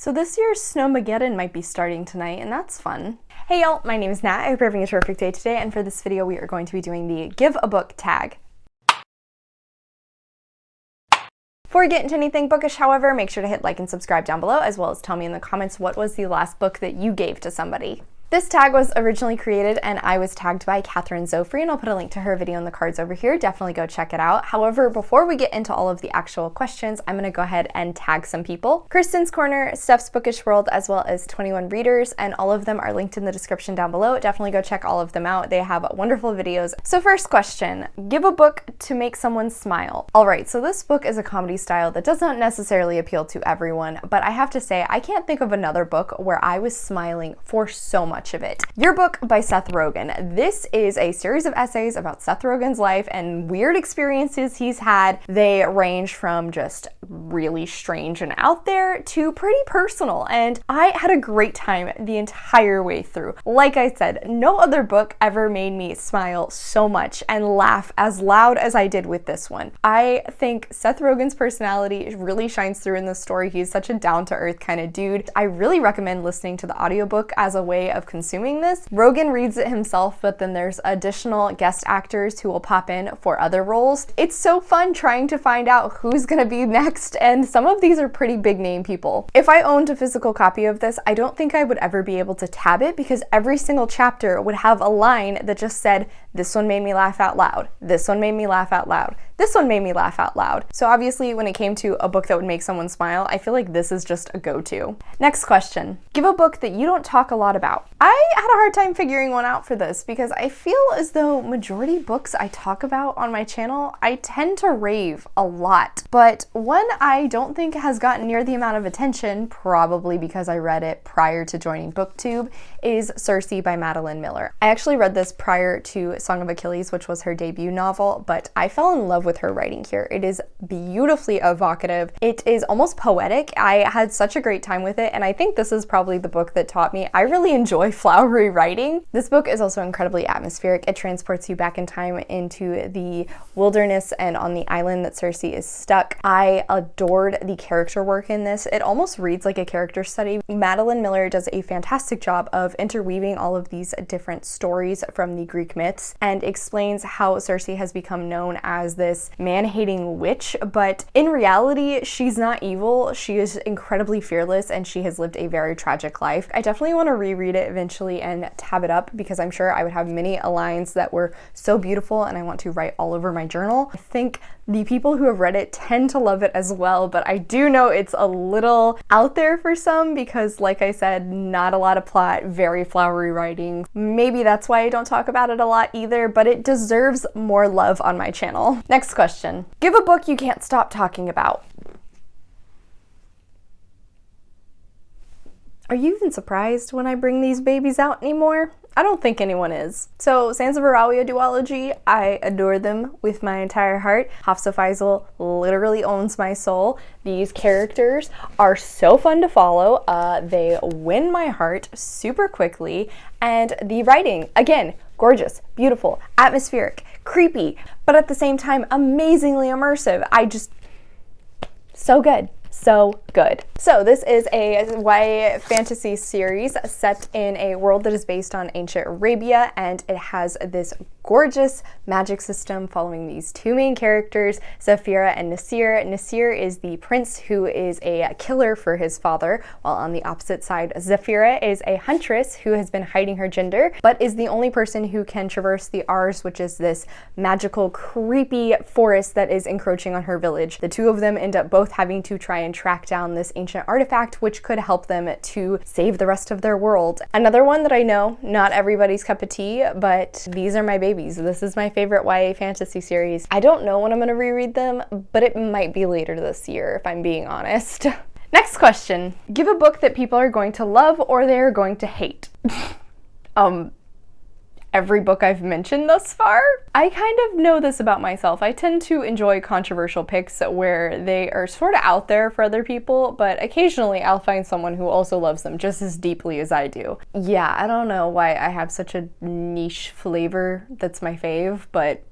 So this year's Snowmageddon might be starting tonight, and that's fun. Hey y'all, my name is Nat. I hope you're having a terrific day today, and for this video we are going to be doing the Give a Book tag. Before we get into anything bookish, however, make sure to hit like and subscribe down below, as well as tell me in the comments what was the last book that you gave to somebody. This tag was originally created and I was tagged by Catherine 𝗖cie, and I'll put a link to her video in the cards over here. Definitely go check it out. However, before we get into all of the actual questions, I'm going to go ahead and tag some people. Kristen's Corner, Steph's Bookish World, as well as 21 Readers, and all of them are linked in the description down below. Definitely go check all of them out. They have wonderful videos. So first question, give a book to make someone smile. All right, so this book is a comedy style that does not necessarily appeal to everyone, but I have to say I can't think of another book where I was smiling for so much of it. Your Book by Seth Rogen. This is a series of essays about Seth Rogen's life and weird experiences he's had. They range from just really strange and out there to pretty personal, and I had a great time the entire way through. Like I said, no other book ever made me smile so much and laugh as loud as I did with this one. I think Seth Rogen's personality really shines through in this story. He's such a down-to-earth kind of dude. I really recommend listening to the audiobook as a way of consuming this. Rogen reads it himself, but then there's additional guest actors who will pop in for other roles. It's so fun trying to find out who's gonna be next, and some of these are pretty big name people. If I owned a physical copy of this, I don't think I would ever be able to tab it, because every single chapter would have a line that just said, this one made me laugh out loud, this one made me laugh out loud, this one made me laugh out loud. So obviously when it came to a book that would make someone smile, I feel like this is just a go-to. Next question. Give a book that you don't talk a lot about. I had a hard time figuring one out for this because I feel as though majority books I talk about on my channel, I tend to rave a lot. But one I don't think has gotten near the amount of attention, probably because I read it prior to joining BookTube, is 𝗖cie by Madeline Miller. I actually read this prior to Song of Achilles, which was her debut novel, but I fell in love with her writing here. It is beautifully evocative. It is almost poetic. I had such a great time with it, and I think this is probably the book that taught me I really enjoy flowery writing. This book is also incredibly atmospheric. It transports you back in time into the wilderness and on the island that 𝗖cie is stuck. I adored the character work in this. It almost reads like a character study. Madeline Miller does a fantastic job of interweaving all of these different stories from the Greek myths and explains how 𝗖cie has become known as this man-hating witch, but in reality, she's not evil. She is incredibly fearless and she has lived a very tragic life. I definitely want to reread it eventually and tab it up because I'm sure I would have many lines that were so beautiful and I want to write all over my journal. I think the people who have read it tend to love it as well, but I do know it's a little out there for some because, like I said, not a lot of plot, very flowery writing. Maybe that's why I don't talk about it a lot either, but it deserves more love on my channel. Next question. Give a book you can't stop talking about. Are you even surprised when I bring these babies out anymore? I don't think anyone is. So, Sands of Aralia duology, I adore them with my entire heart. 𝗖cie bych literally owns my soul. These characters are so fun to follow. They win my heart super quickly. And the writing, again, gorgeous, beautiful, atmospheric, creepy, but at the same time, amazingly immersive. So good. So good. So this is a YA fantasy series set in a world that is based on ancient Arabia, and it has this gorgeous magic system following these two main characters, Zafira and Nasir. Nasir is the prince who is a killer for his father, while on the opposite side, Zafira is a huntress who has been hiding her gender, but is the only person who can traverse the Ars, which is this magical, creepy forest that is encroaching on her village. The two of them end up both having to try and track down this ancient artifact, which could help them to save the rest of their world. Another one that I know, not everybody's cup of tea, but these are my babies. This is my favorite YA fantasy series. I don't know when I'm gonna reread them, but it might be later this year, if I'm being honest. Next question. Give a book that people are going to love or they're going to hate. Every book I've mentioned thus far. I kind of know this about myself. I tend to enjoy controversial picks where they are sort of out there for other people, but occasionally I'll find someone who also loves them just as deeply as I do. Yeah, I don't know why I have such a niche flavor that's my fave, but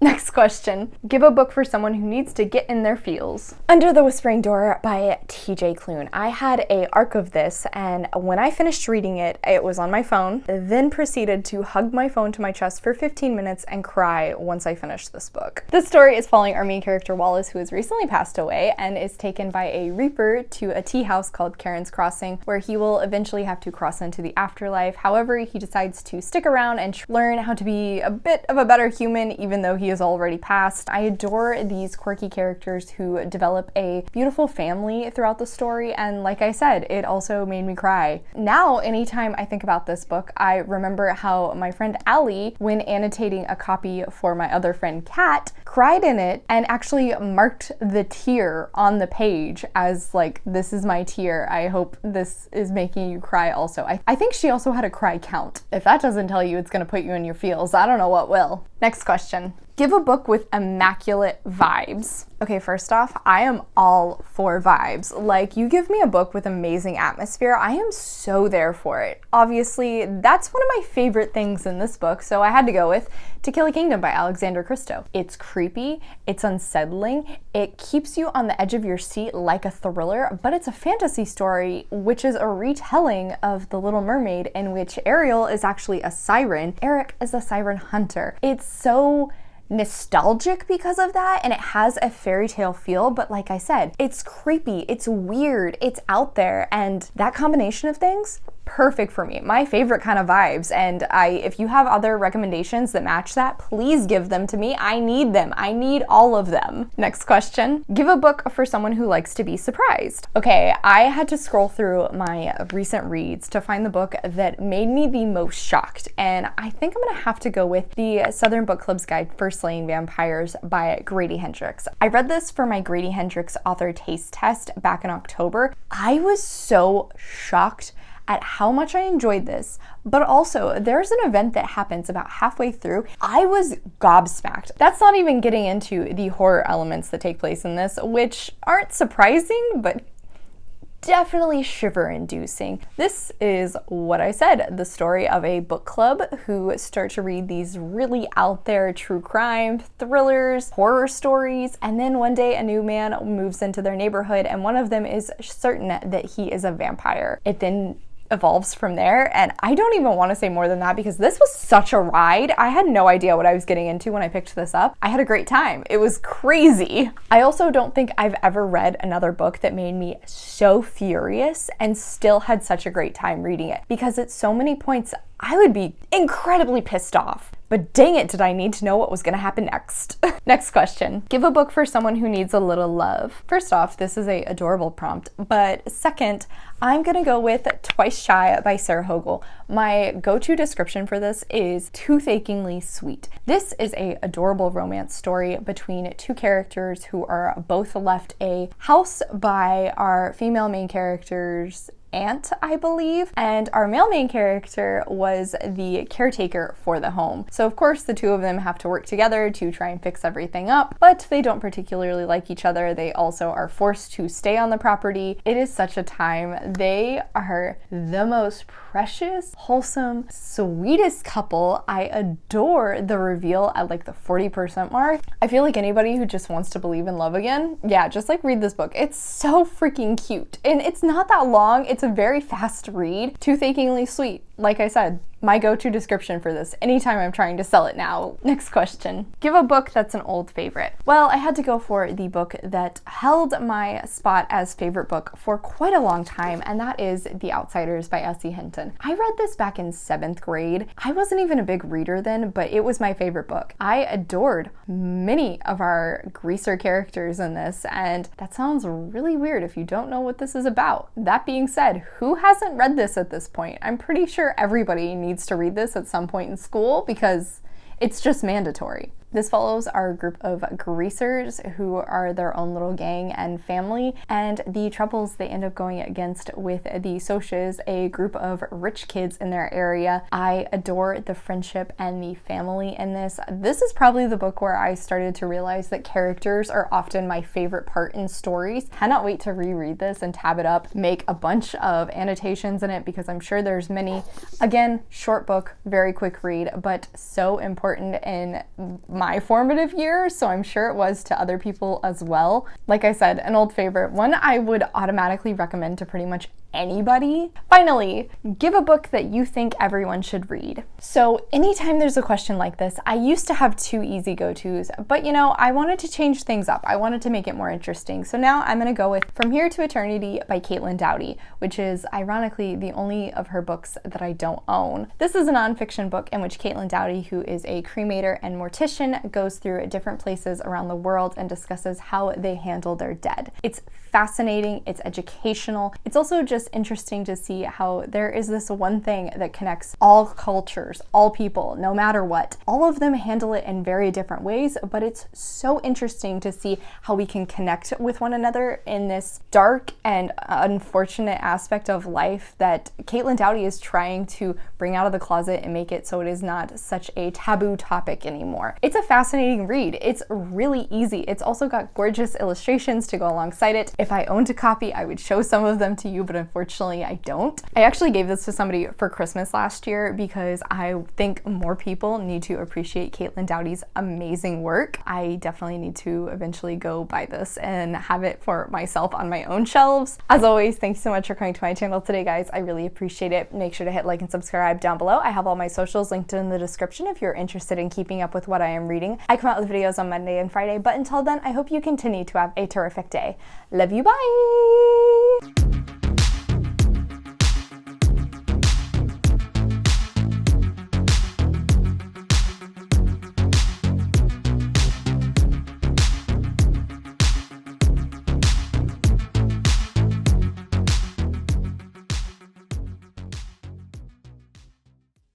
Next question. Give a book for someone who needs to get in their feels. Under the Whispering Door by TJ Klune. I had an arc of this, and when I finished reading it, it was on my phone, then proceeded to hug my phone to my chest for 15 minutes and cry once I finished this book. This story is following our main character Wallace, who has recently passed away and is taken by a reaper to a tea house called Karen's Crossing, where he will eventually have to cross into the afterlife. However, he decides to stick around and learn how to be a bit of a better human, even though he is already passed. I adore these quirky characters who develop a beautiful family throughout the story, and like I said, it also made me cry. Now, anytime I think about this book, I remember how my friend Allie, when annotating a copy for my other friend Kat, cried in it and actually marked the tear on the page as like, this is my tear. I hope this is making you cry also. I think she also had a cry count. If that doesn't tell you it's gonna put you in your feels, I don't know what will. Next question. Give a book with immaculate vibes. Okay, first off, I am all for vibes. Like, you give me a book with amazing atmosphere, I am so there for it. Obviously, that's one of my favorite things in this book, so I had to go with To Kill a Kingdom by Alexandra Christo. It's creepy, it's unsettling, it keeps you on the edge of your seat like a thriller, but it's a fantasy story, which is a retelling of The Little Mermaid, in which Ariel is actually a siren. Eric is a siren hunter. It's so nostalgic because of that, and it has a fairy tale feel, but like I said, it's creepy, it's weird, it's out there, and that combination of things, perfect for me. My favorite kind of vibes, and if you have other recommendations that match that, please give them to me. I need them. I need all of them. Next question. Give a book for someone who likes to be surprised. Okay, I had to scroll through my recent reads to find the book that made me the most shocked, and I think I'm gonna have to go with the Southern Book Club's Guide for Slaying Vampires by Grady Hendrix. I read this for my Grady Hendrix author taste test back in October. I was so shocked at how much I enjoyed this, but also there's an event that happens about halfway through. I was gobsmacked. That's not even getting into the horror elements that take place in this, which aren't surprising, but definitely shiver-inducing. This is what I said, the story of a book club who start to read these really out there true crime, thrillers, horror stories, and then one day a new man moves into their neighborhood and one of them is certain that he is a vampire. It then evolves from there, and I don't even want to say more than that because this was such a ride. I had no idea what I was getting into when I picked this up. I had a great time. It was crazy. I also don't think I've ever read another book that made me so furious and still had such a great time reading it, because at so many points I would be incredibly pissed off. But dang it, did I need to know what was gonna happen next. Next question. Give a book for someone who needs a little love. First off, this is an adorable prompt, but second, I'm gonna go with Twice Shy by Sarah Hogle. My go-to description for this is toothachingly sweet. This is an adorable romance story between two characters who are both left a house by our female main character's aunt, I believe, and our male main character was the caretaker for the home. So of course the two of them have to work together to try and fix everything up, but they don't particularly like each other. They also are forced to stay on the property. It is such a time. They are the most precious, wholesome, sweetest couple. I adore the reveal at like the 40% mark. I feel like anybody who just wants to believe in love again, yeah, just like read this book. It's so freaking cute, and it's not that long. It's a very fast read. Toothachingly sweet. Like I said, my go-to description for this anytime I'm trying to sell it now. Next question. Give a book that's an old favorite. Well, I had to go for the book that held my spot as favorite book for quite a long time, and that is The Outsiders by 𝗖cieះ𝘁𝗁. I read this back in 7th grade. I wasn't even a big reader then, but it was my favorite book. I adored many of our greaser characters in this, and that sounds really weird if you don't know what this is about. That being said, who hasn't read this at this point? I'm pretty sure everybody needs to read this at some point in school because it's just mandatory. This follows our group of greasers who are their own little gang and family, and the troubles they end up going against with the 𝗖cie, a group of rich kids in their area. I adore the friendship and the family in this. This is probably the book where I started to realize that characters are often my favorite part in stories. Cannot wait to reread this and tab it up, make a bunch of annotations in it because I'm sure there's many. Again, short book, very quick read, but so important in my formative years, so I'm sure it was to other people as well. Like I said, an old favorite, one I would automatically recommend to pretty much anybody. Finally, give a book that you think everyone should read. So anytime there's a question like this, I used to have two easy go-tos, but you know, I wanted to change things up. I wanted to make it more interesting. So now I'm gonna go with From Here to Eternity by Caitlin Doughty, which is ironically the only of her books that I don't own. This is a nonfiction book in which Caitlin Doughty, who is a cremator and mortician, goes through different places around the world and discusses how they handle their dead. It's fascinating, it's educational. It's also just interesting to see how there is this one thing that connects all cultures, all people, no matter what. All of them handle it in very different ways, but it's so interesting to see how we can connect with one another in this dark and unfortunate aspect of life that Caitlin Doughty is trying to bring out of the closet and make it so it is not such a taboo topic anymore. It's a fascinating read. It's really easy. It's also got gorgeous illustrations to go alongside it. If I owned a copy, I would show some of them to you, but unfortunately I don't. I actually gave this to somebody for Christmas last year because I think more people need to appreciate Caitlin Doughty's amazing work. I definitely need to eventually go buy this and have it for myself on my own shelves. As always, thanks so much for coming to my channel today, guys. I really appreciate it. Make sure to hit like and subscribe down below. I have all my socials linked in the description if you're interested in keeping up with what I am reading. I come out with videos on Monday and Friday, but until then, I hope you continue to have a terrific day. Love you, bye!